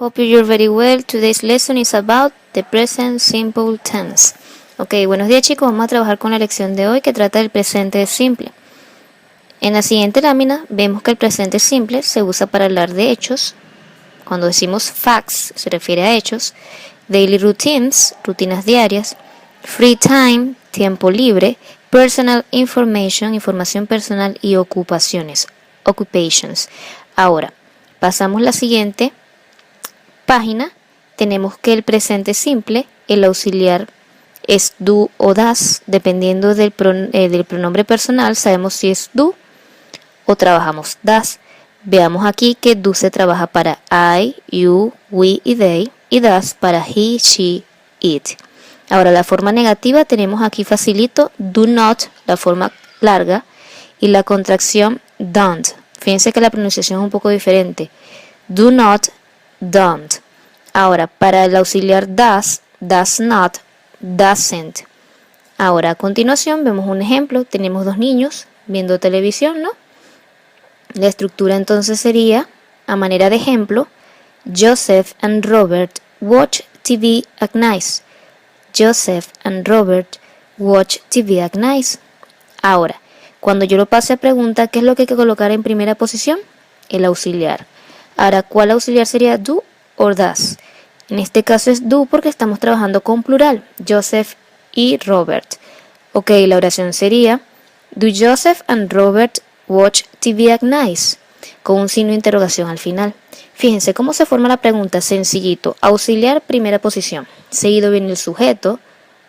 Hope you're very well. Today's lesson is about the present simple tense. Ok, buenos días chicos, vamos a trabajar con la lección de hoy que trata del presente simple. En la siguiente lámina vemos que el presente simple se usa para hablar de hechos. Cuando decimos facts se refiere a hechos. Daily routines, rutinas diarias. Free time, tiempo libre. Personal information, información personal y ocupaciones, occupations. Ahora, pasamos la siguiente página. Tenemos que el presente simple, el auxiliar es do o das, dependiendo del pronombre personal, sabemos si es do o trabajamos das. Veamos aquí que do se trabaja para I, you, we y they, y das para he, she, it. Ahora la forma negativa tenemos aquí facilito, do not, la forma larga, y la contracción don't. Fíjense que la pronunciación es un poco diferente. Do not, don't. Ahora, para el auxiliar does, does not, doesn't. Ahora, a continuación vemos un ejemplo. Tenemos dos niños viendo televisión, ¿no? La estructura entonces sería, a manera de ejemplo, Joseph and Robert watch TV at night. Joseph and Robert watch TV at night. Ahora, cuando yo lo pase a pregunta, ¿qué es lo que hay que colocar en primera posición? El auxiliar. Ahora, ¿cuál auxiliar sería do o does? En este caso es do porque estamos trabajando con plural, Joseph y Robert. Ok, la oración sería, do Joseph and Robert watch TV at night? Con un signo de interrogación al final. Fíjense cómo se forma la pregunta, sencillito. Auxiliar, primera posición. Seguido viene el sujeto,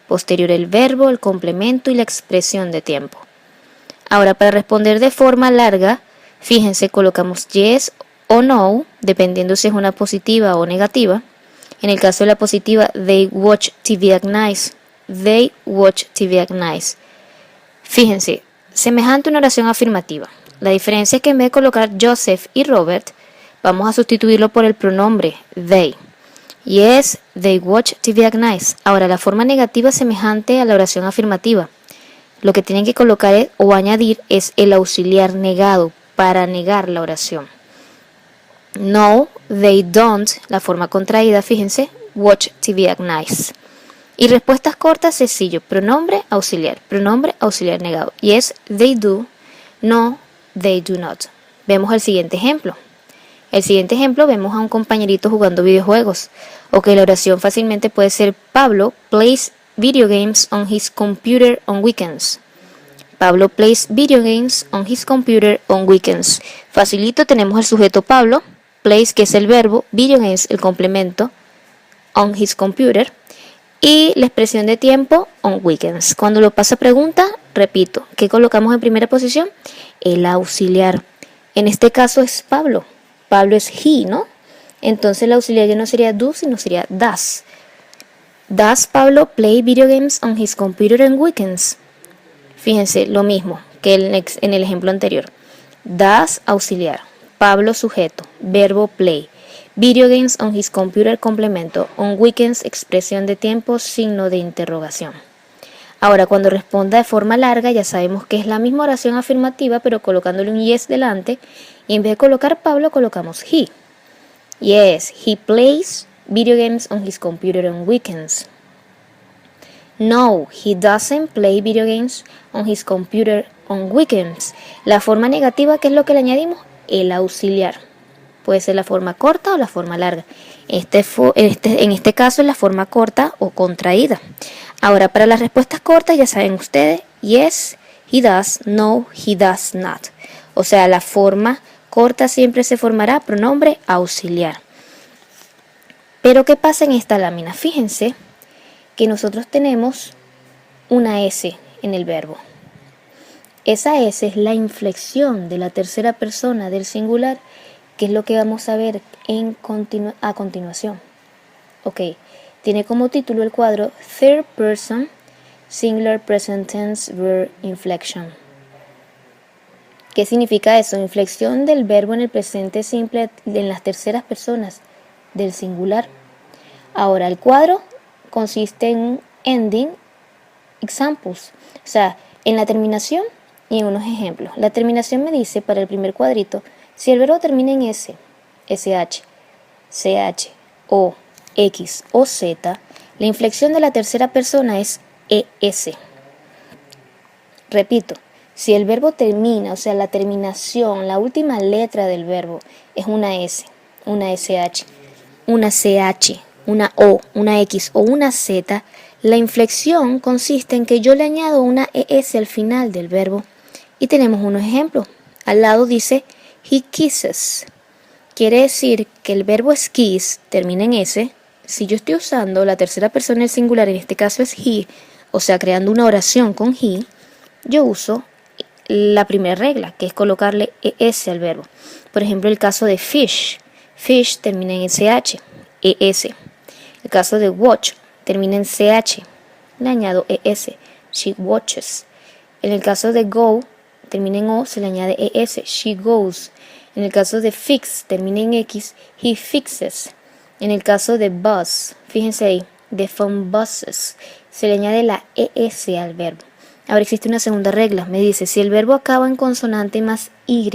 posterior el verbo, el complemento y la expresión de tiempo. Ahora, para responder de forma larga, fíjense, colocamos yes o no, dependiendo si es una positiva o negativa. En el caso de la positiva, they watch TV at night. They watch TV at night. Fíjense, semejante a una oración afirmativa. La diferencia es que en vez de colocar Joseph y Robert, vamos a sustituirlo por el pronombre they. Yes, they watch TV at night. Ahora, la forma negativa es semejante a la oración afirmativa. Lo que tienen que colocar o añadir es el auxiliar negado para negar la oración. No, they don't, la forma contraída, fíjense, watch TV at night. Y respuestas cortas, sencillo, pronombre auxiliar negado. Yes, they do, no, they do not. Vemos el siguiente ejemplo. El siguiente ejemplo vemos a un compañerito jugando videojuegos. Ok, la oración fácilmente puede ser Pablo plays video games on his computer on weekends. Pablo plays video games on his computer on weekends. Facilito, tenemos el sujeto Pablo, plays que es el verbo, video games el complemento, on his computer, y la expresión de tiempo on weekends. Cuando lo pasa a pregunta, repito, ¿qué colocamos en primera posición? El auxiliar. En este caso es Pablo. Pablo es he, ¿no? Entonces el auxiliar ya no sería do, sino sería does. Does Pablo play video games on his computer on weekends? Fíjense, lo mismo que en el ejemplo anterior. Does auxiliar, Pablo sujeto, verbo play, video games on his computer complemento, on weekends expresión de tiempo, signo de interrogación. Ahora, cuando responda de forma larga, ya sabemos que es la misma oración afirmativa, pero colocándole un yes delante, y en vez de colocar Pablo, colocamos he. Yes, he plays video games on his computer on weekends. No, he doesn't play video games on his computer on weekends. La forma negativa, ¿qué es lo que le añadimos? El auxiliar. Puede ser la forma corta o la forma larga. En este caso es la forma corta o contraída. Ahora, para las respuestas cortas, ya saben ustedes, yes, he does, no, he does not. O sea, la forma corta siempre se formará pronombre auxiliar. Pero, ¿qué pasa en esta lámina? Fíjense que nosotros tenemos una S en el verbo. Esa S es la inflexión de la tercera persona del singular, que es lo que vamos a ver a continuación. Ok, tiene como título el cuadro Third Person Singular Present Tense Verb Inflection. ¿Qué significa eso? Inflexión del verbo en el presente simple en las terceras personas del singular. Ahora, el cuadro consiste en un ending examples, o sea, en la terminación y en unos ejemplos. La terminación me dice, para el primer cuadrito, si el verbo termina en S, SH, CH O, X o Z, la inflexión de la tercera persona es ES. Repito, si el verbo termina, o sea, la terminación, la última letra del verbo es una S, una SH, una CH, una O, una X o una Z, la inflexión consiste en que yo le añado una ES al final del verbo. Y tenemos unos ejemplos. Al lado dice he kisses. Quiere decir que el verbo es kiss, termina en S. Si yo estoy usando la tercera persona del singular, en este caso es he, o sea, creando una oración con he, yo uso la primera regla, que es colocarle ES al verbo. Por ejemplo, el caso de fish. Fish termina en SH, ES. El caso de watch termina en CH, le añado ES, she watches. En el caso de go, termina en O, se le añade ES, she goes. En el caso de fix, termina en X, he fixes. En el caso de bus, fíjense ahí, the phone buses, se le añade la ES al verbo. Ahora existe una segunda regla, me dice, si el verbo acaba en consonante más Y,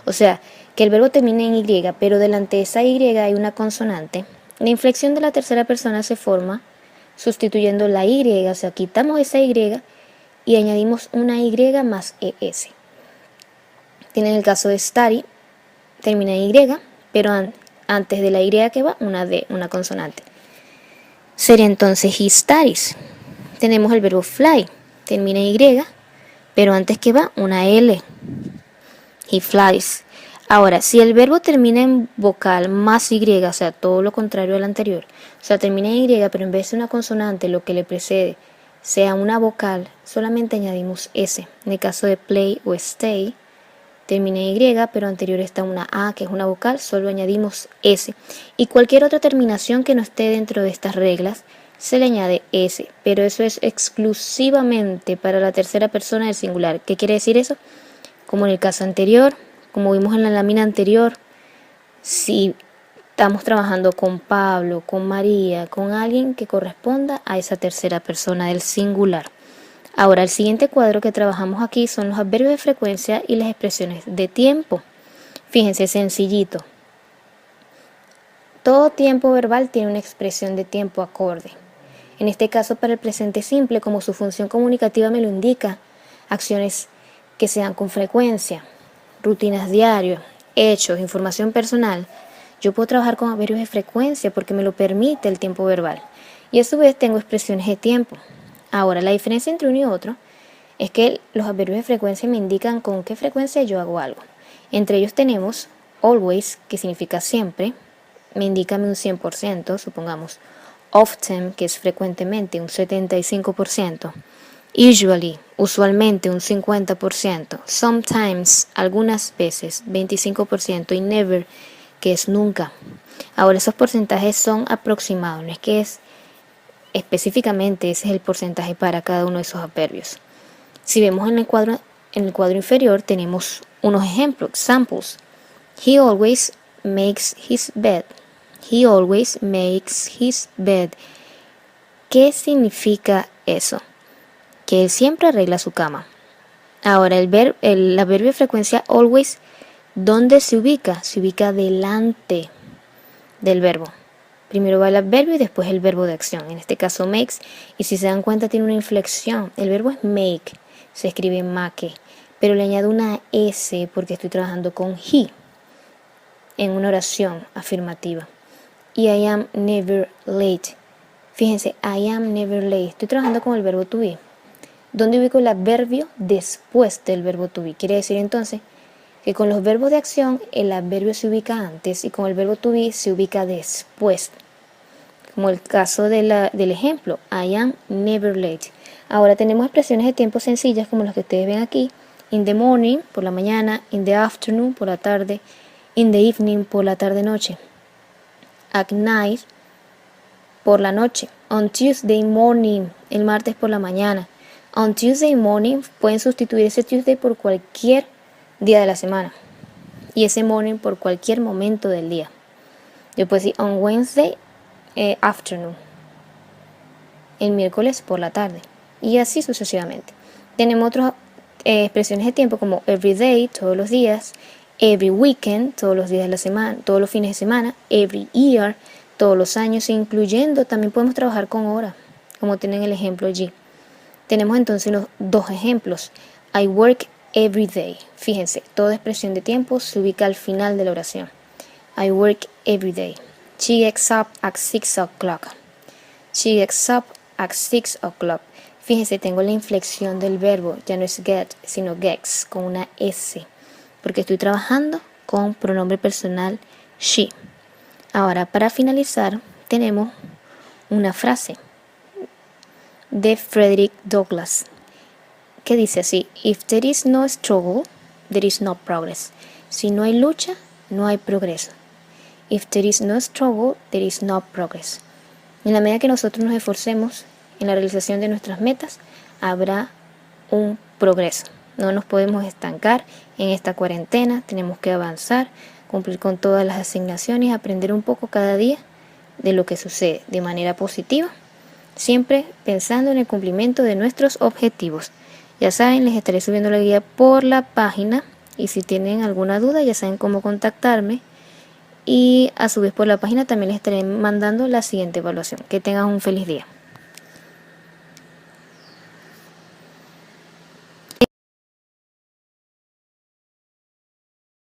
o sea, que el verbo termina en Y, pero delante de esa Y hay una consonante, la inflexión de la tercera persona se forma sustituyendo la Y, o sea, quitamos esa Y y añadimos una Y más ES. Tienen el caso de study, termina en Y, pero antes de la Y que va, una D, una consonante. Sería entonces he studies. Tenemos el verbo fly, termina en Y, pero antes que va, una L. He flies. Ahora, si el verbo termina en vocal más Y, o sea, todo lo contrario al anterior, o sea, termina en Y, pero en vez de una consonante, lo que le precede sea una vocal, solamente añadimos S. En el caso de play o stay, termina en Y, pero anterior está una A, que es una vocal, solo añadimos S. Y cualquier otra terminación que no esté dentro de estas reglas, se le añade S. Pero eso es exclusivamente para la tercera persona del singular. ¿Qué quiere decir eso? Como en el caso anterior, como vimos en la lámina anterior, si estamos trabajando con Pablo, con María, con alguien que corresponda a esa tercera persona del singular. Ahora, el siguiente cuadro que trabajamos aquí son los adverbios de frecuencia y las expresiones de tiempo. Fíjense, sencillito. Todo tiempo verbal tiene una expresión de tiempo acorde. En este caso, para el presente simple, como su función comunicativa me lo indica, acciones que se dan con frecuencia, rutinas diarias, hechos, información personal, yo puedo trabajar con adverbios de frecuencia porque me lo permite el tiempo verbal. Y a su vez tengo expresiones de tiempo. Ahora, la diferencia entre uno y otro es que los adverbios de frecuencia me indican con qué frecuencia yo hago algo. Entre ellos tenemos always, que significa siempre, me indica un 100%, supongamos. Often, que es frecuentemente, un 75%. Usually, usualmente, un 50%. Sometimes, algunas veces, 25%. Y never, que es nunca. Ahora, esos porcentajes son aproximados, no es que es específicamente ese es el porcentaje para cada uno de esos adverbios. Si vemos en el cuadro inferior tenemos unos ejemplos, examples. He always makes his bed. He always makes his bed. ¿Qué significa eso? Que él siempre arregla su cama. Ahora, el adverbio de frecuencia always, ¿dónde se ubica? Se ubica delante del verbo. Primero va el adverbio y después el verbo de acción. En este caso makes. Y si se dan cuenta tiene una inflexión. El verbo es make. Se escribe make. Pero le añado una S porque estoy trabajando con he. En una oración afirmativa. Y I am never late. Fíjense, I am never late. Estoy trabajando con el verbo to be. ¿Dónde ubico el adverbio? Después del verbo to be. Quiere decir entonces que con los verbos de acción el adverbio se ubica antes y con el verbo to be se ubica después. Como el caso del ejemplo, I am never late. Ahora tenemos expresiones de tiempo sencillas como las que ustedes ven aquí. In the morning, por la mañana. In the afternoon, por la tarde. In the evening, por la tarde-noche. At night, por la noche. On Tuesday morning, el martes por la mañana. On Tuesday morning, pueden sustituir ese Tuesday por cualquier día de la semana y ese morning por cualquier momento del día. Yo puedo decir on Wednesday afternoon, el miércoles por la tarde, y así sucesivamente. Tenemos otras expresiones de tiempo como every day, todos los días, every weekend, todos los días de la semana, todos los fines de semana, every year, todos los años, incluyendo, también podemos trabajar con hora, como tienen el ejemplo allí. Tenemos entonces los dos ejemplos. I work every day. Fíjense, toda expresión de tiempo se ubica al final de la oración. I work every day. She gets up at 6 o'clock. She gets up at 6 o'clock. Fíjense, tengo la inflexión del verbo, ya no es get, sino gets, con una S, porque estoy trabajando con pronombre personal she. Ahora, para finalizar, tenemos una frase de Frederick Douglass, que dice así: If there is no struggle, there is no progress. Si no hay lucha, no hay progreso. If there is no struggle, there is no progress. En la medida que nosotros nos esforcemos en la realización de nuestras metas, habrá un progreso. No nos podemos estancar en esta cuarentena, tenemos que avanzar, cumplir con todas las asignaciones, aprender un poco cada día de lo que sucede de manera positiva, siempre pensando en el cumplimiento de nuestros objetivos. Ya saben, les estaré subiendo la guía por la página y si tienen alguna duda ya saben cómo contactarme. Y a su vez por la página también les estaré mandando la siguiente evaluación. Que tengan un feliz día.